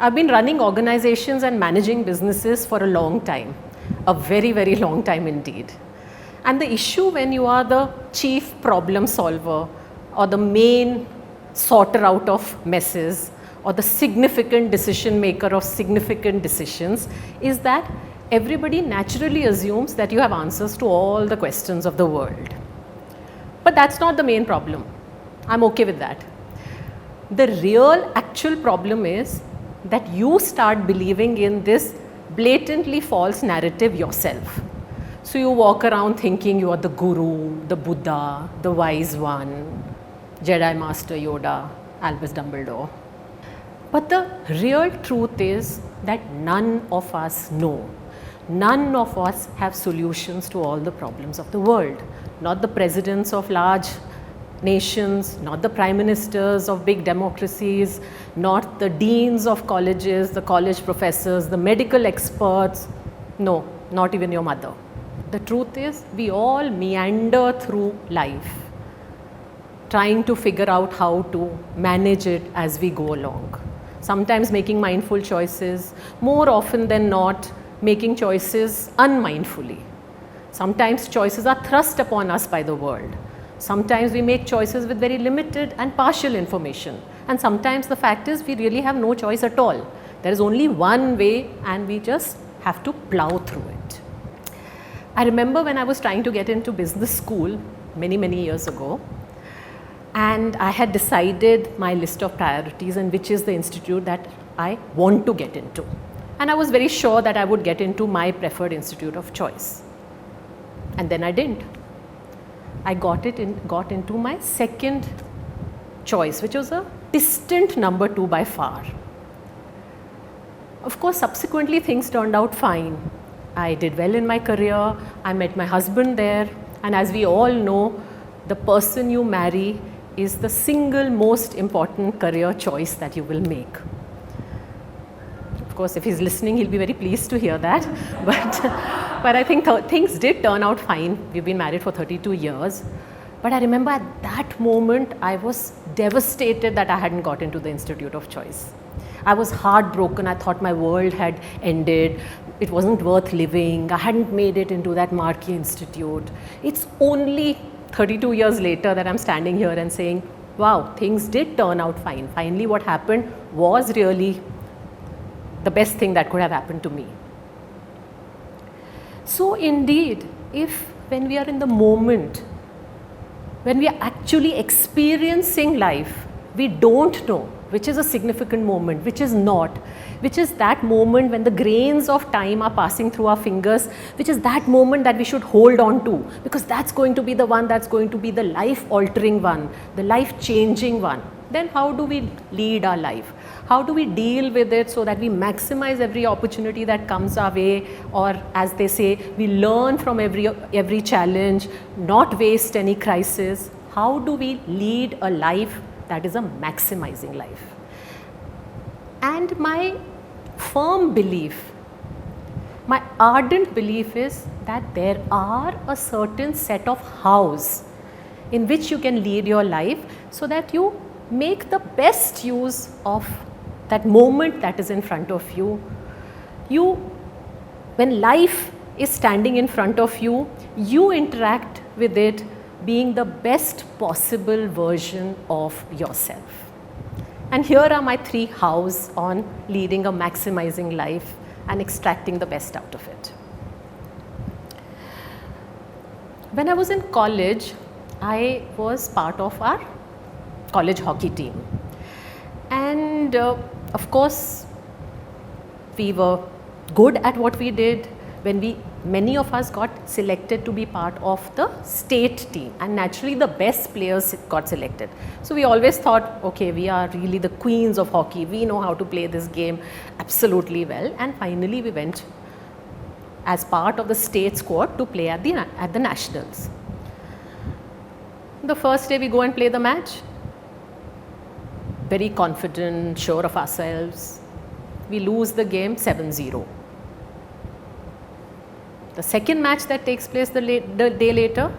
I've been running organizations and managing businesses for a long time, a very, very long time indeed. And the issue when you are the chief problem solver or the main sorter out of messes or the significant decision maker of significant decisions is that everybody naturally assumes that you have answers to all the questions of the world. But that's not the main problem. I'm okay with that. The real actual problem is that you start believing in this blatantly false narrative yourself. So you walk around thinking you are the guru, the Buddha, the wise one, Jedi Master Yoda, Albus Dumbledore. But the real truth is that none of us know. None of us have solutions to all the problems of the world. Not the presidents of large nations, not the prime ministers of big democracies, not the deans of colleges, the college professors, the medical experts. No, not even your mother. The truth is we all meander through life, trying to figure out how to manage it as we go along. Sometimes making mindful choices, more often than not making choices unmindfully. Sometimes choices are thrust upon us by the world. Sometimes we make choices with very limited and partial information. And sometimes the fact is we really have no choice at all. There is only one way and we just have to plow through it. I remember when I was trying to get into business school many, many years ago, and I had decided my list of priorities and which is the institute that I want to get into. And I was very sure that I would get into my preferred institute of choice. And then I didn't. I got into my second choice, which was a distant number 2 by far. Of course, subsequently things turned out fine. I did well in my career, I met my husband there, and as we all know, the person you marry is the single most important career choice that you will make. Of course, if he's listening, he'll be very pleased to hear that. But I think things did turn out fine. We've been married for 32 years. But I remember at that moment, I was devastated that I hadn't got into the institute of choice. I was heartbroken. I thought my world had ended. It wasn't worth living. I hadn't made it into that marquee institute. It's only 32 years later that I'm standing here and saying, wow, things did turn out fine. Finally, what happened was really the best thing that could have happened to me. So indeed, if when we are in the moment, when we are actually experiencing life, we don't know which is a significant moment, which is not, which is that moment when the grains of time are passing through our fingers, which is that moment that we should hold on to, because that's going to be the one that's going to be the life-altering one, the life-changing one. Then how do we lead our life? How do we deal with it so that we maximize every opportunity that comes our way, or as they say, we learn from every challenge, not waste any crisis? How do we lead a life that is a maximizing life? And my firm belief, my ardent belief is that there are a certain set of hows in which you can lead your life so that you make the best use of that moment that is in front of you. When life is standing in front of you, you interact with it being the best possible version of yourself. And here are my 3 hows on leading a maximizing life and extracting the best out of it. When I was in college, I was part of our college hockey team. And of course, we were good at what we did. Many of us got selected to be part of the state team, and naturally the best players got selected. So we always thought, okay, we are really the queens of hockey. We know how to play this game absolutely well. And finally we went as part of the state squad to play at the nationals. The first day we go and play the match, very confident, sure of ourselves. We lose the game 7-0. The second match that takes place the day later,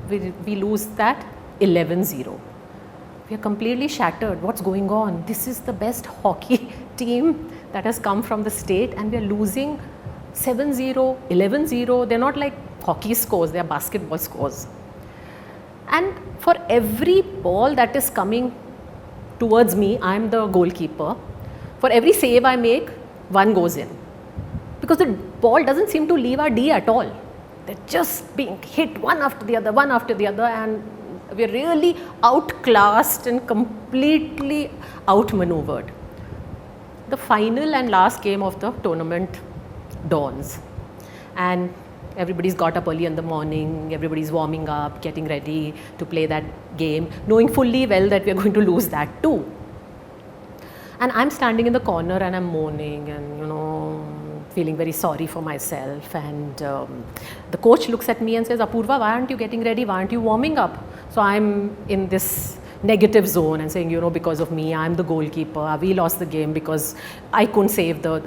we lose that 11-0. We are completely shattered. What's going on? This is the best hockey team that has come from the state, and we are losing 7-0, 11-0. They're not like hockey scores, they are basketball scores. And for every ball that is coming towards me, I'm the goalkeeper. For every save I make, one goes in. Because the ball doesn't seem to leave our D at all. They're just being hit one after the other, and we're really outclassed and completely outmaneuvered. The final and last game of the tournament dawns, and everybody's got up early in the morning, everybody's warming up, getting ready to play that game, knowing fully well that we're going to lose that too. And I'm standing in the corner and I'm moaning and feeling very sorry for myself, and the coach looks at me and says, Apurva, why aren't you getting ready, why aren't you warming up? So I'm in this negative zone and saying, because of me, I'm the goalkeeper, we lost the game because I couldn't save the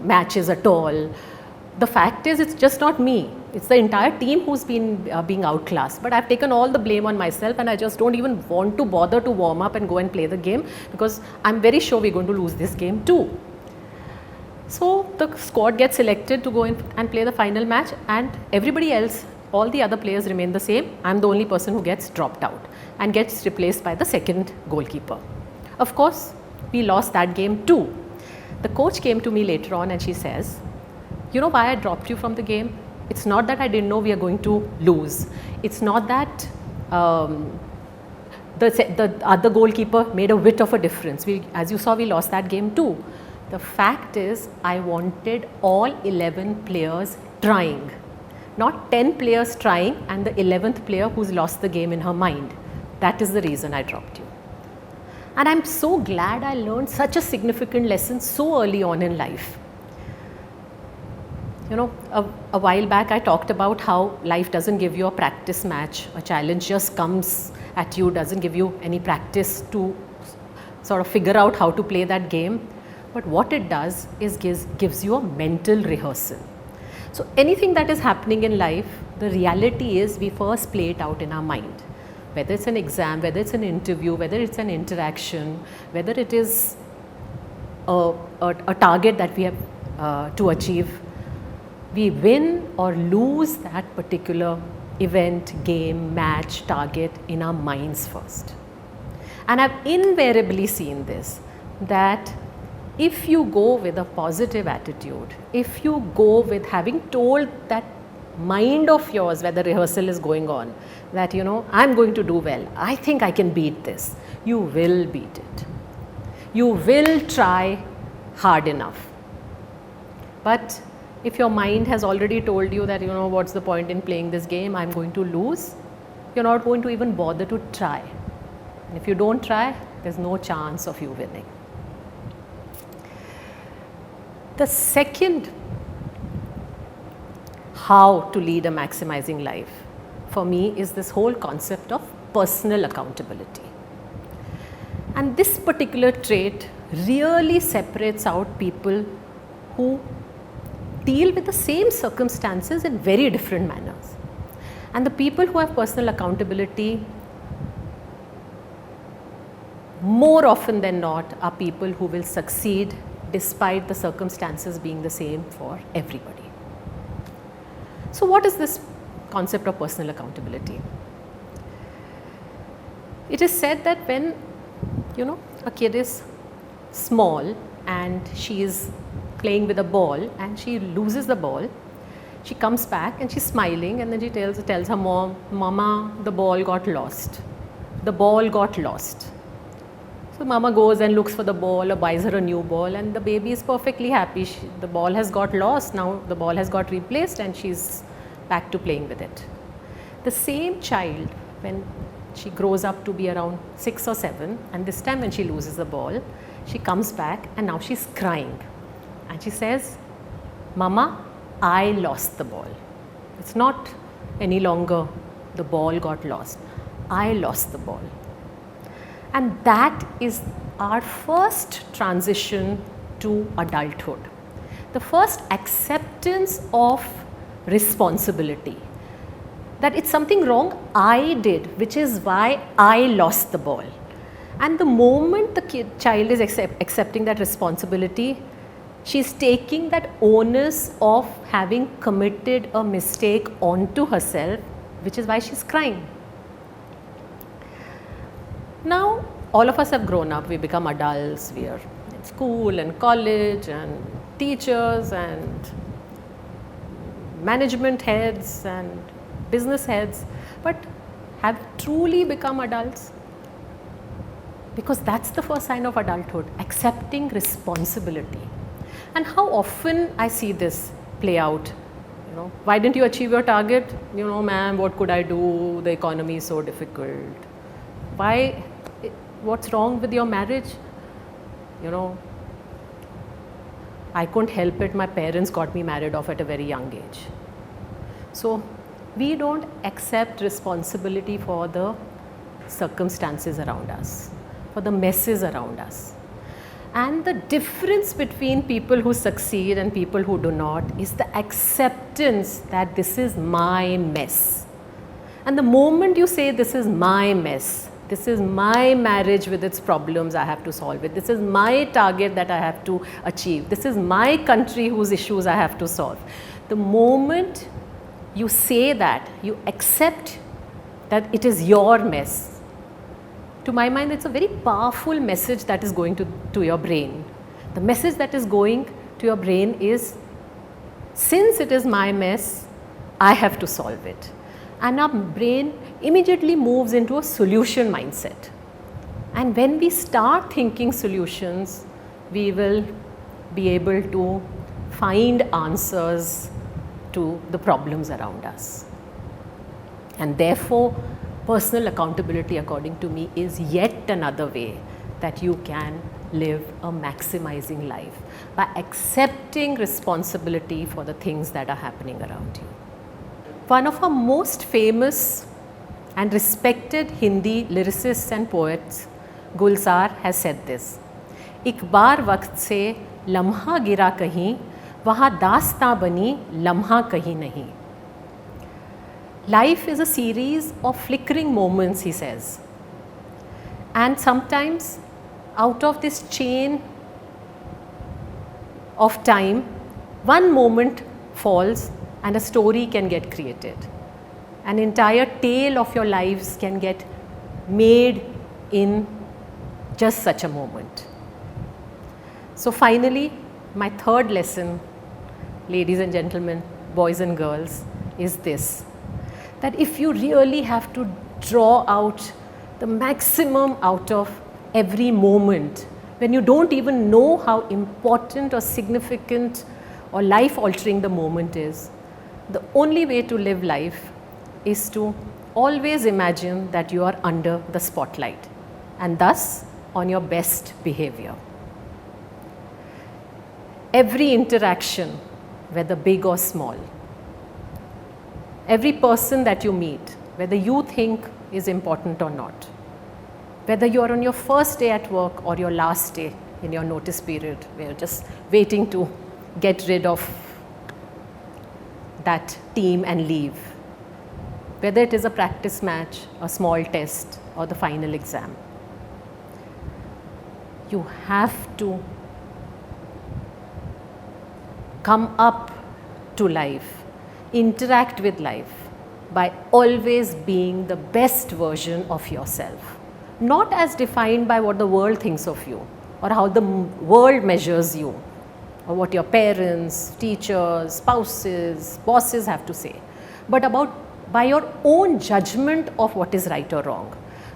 matches at all. The fact is, it's just not me, it's the entire team who's been being outclassed, but I've taken all the blame on myself, and I just don't even want to bother to warm up and go and play the game because I'm very sure we're going to lose this game too. So the squad gets selected to go in and play the final match, and everybody else, all the other players remain the same. I'm the only person who gets dropped out and gets replaced by the second goalkeeper. Of course, we lost that game too. The coach came to me later on and she says, you know why I dropped you from the game? It's not that I didn't know we are going to lose. It's not that the other goalkeeper made a bit of a difference. As you saw, we lost that game too. The fact is, I wanted all 11 players trying. Not 10 players trying and the 11th player who's lost the game in her mind. That is the reason I dropped you. And I'm so glad I learned such a significant lesson so early on in life. A while back I talked about how life doesn't give you a practice match. A challenge just comes at you, doesn't give you any practice to sort of figure out how to play that game. But what it does is gives you a mental rehearsal. So anything that is happening in life, the reality is we first play it out in our mind. Whether it's an exam, whether it's an interview, whether it's an interaction, whether it is a target that we have to achieve, we win or lose that particular event, game, match, target in our minds first. And I've invariably seen this, that if you go with a positive attitude, if you go with having told that mind of yours where the rehearsal is going on, that I'm going to do well, I think I can beat this, you will beat it. You will try hard enough. But if your mind has already told you that what's the point in playing this game, I'm going to lose, you're not going to even bother to try. And if you don't try, there's no chance of you winning. The second how to lead a maximizing life for me is this whole concept of personal accountability. And this particular trait really separates out people who deal with the same circumstances in very different manners. And the people who have personal accountability, more often than not, are people who will succeed despite the circumstances being the same for everybody. So what is this concept of personal accountability? It is said that when a kid is small and she is playing with a ball and she loses the ball, she comes back and she's smiling, and then she tells her mom, Mama, the ball got lost. The ball got lost. So mama goes and looks for the ball or buys her a new ball, and the baby is perfectly happy. The ball has got lost, now the ball has got replaced and she's back to playing with it. The same child, when she grows up to be around 6 or 7, and this time when she loses the ball, she comes back and now she's crying. And she says, Mama, I lost the ball. It's not any longer the ball got lost. I lost the ball. And that is our first transition to adulthood. The first acceptance of responsibility. That it's something wrong I did, which is why I lost the ball. And the moment the child is accepting that responsibility, she's taking that onus of having committed a mistake onto herself, which is why she's crying. Now, all of us have grown up, we become adults, we are in school and college and teachers and management heads and business heads, but have truly become adults? Because that's the first sign of adulthood, accepting responsibility. And how often I see this play out, why didn't you achieve your target? Ma'am, what could I do? The economy is so difficult. Why? What's wrong with your marriage? I couldn't help it, my parents got me married off at a very young age. So we don't accept responsibility for the circumstances around us, for the messes around us. And the difference between people who succeed and people who do not is the acceptance that this is my mess. And the moment you say this is my mess, this is my marriage with its problems I have to solve it, this is my target that I have to achieve, this is my country whose issues I have to solve. The moment you say that, you accept that it is your mess. To my mind, it's a very powerful message that is going to your brain. The message that is going to your brain is, since it is my mess, I have to solve it. And our brain immediately moves into a solution mindset. And when we start thinking solutions, we will be able to find answers to the problems around us. And therefore, personal accountability, according to me, is yet another way that you can live a maximizing life, by accepting responsibility for the things that are happening around you. One of our most famous and respected Hindi lyricists and poets, Gulzar, has said this: "एक बार वक्त से लम्हा गिरा कहीं, वहाँ दास्तां बनी लम्हा कहीं नहीं." Life is a series of flickering moments, he says. And sometimes out of this chain of time, one moment falls and a story can get created. An entire tale of your lives can get made in just such a moment. So finally, my third lesson, ladies and gentlemen, boys and girls, is this: that if you really have to draw out the maximum out of every moment, when you don't even know how important or significant or life altering the moment is, the only way to live life is to always imagine that you are under the spotlight and thus on your best behavior. Every interaction, whether big or small, every person that you meet, whether you think is important or not, whether you are on your first day at work or your last day in your notice period, where you're just waiting to get rid of that team and leave, whether it is a practice match, a small test, or the final exam, you have to come up to life, interact with life by always being the best version of yourself, not as defined by what the world thinks of you or how the world measures you or what your parents, teachers, spouses, bosses have to say, but by your own judgment of what is right or wrong,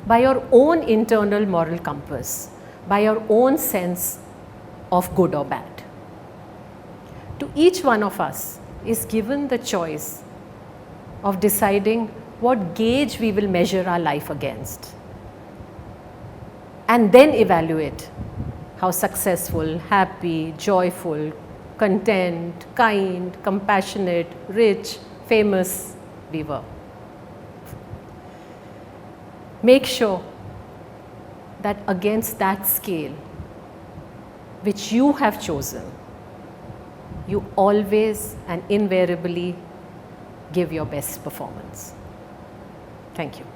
by your own internal moral compass, by your own sense of good or bad. To each one of us is given the choice of deciding what gauge we will measure our life against, and then evaluate how successful, happy, joyful, content, kind, compassionate, rich, famous we were. Make sure that against that scale which you have chosen, you always and invariably give your best performance. Thank you.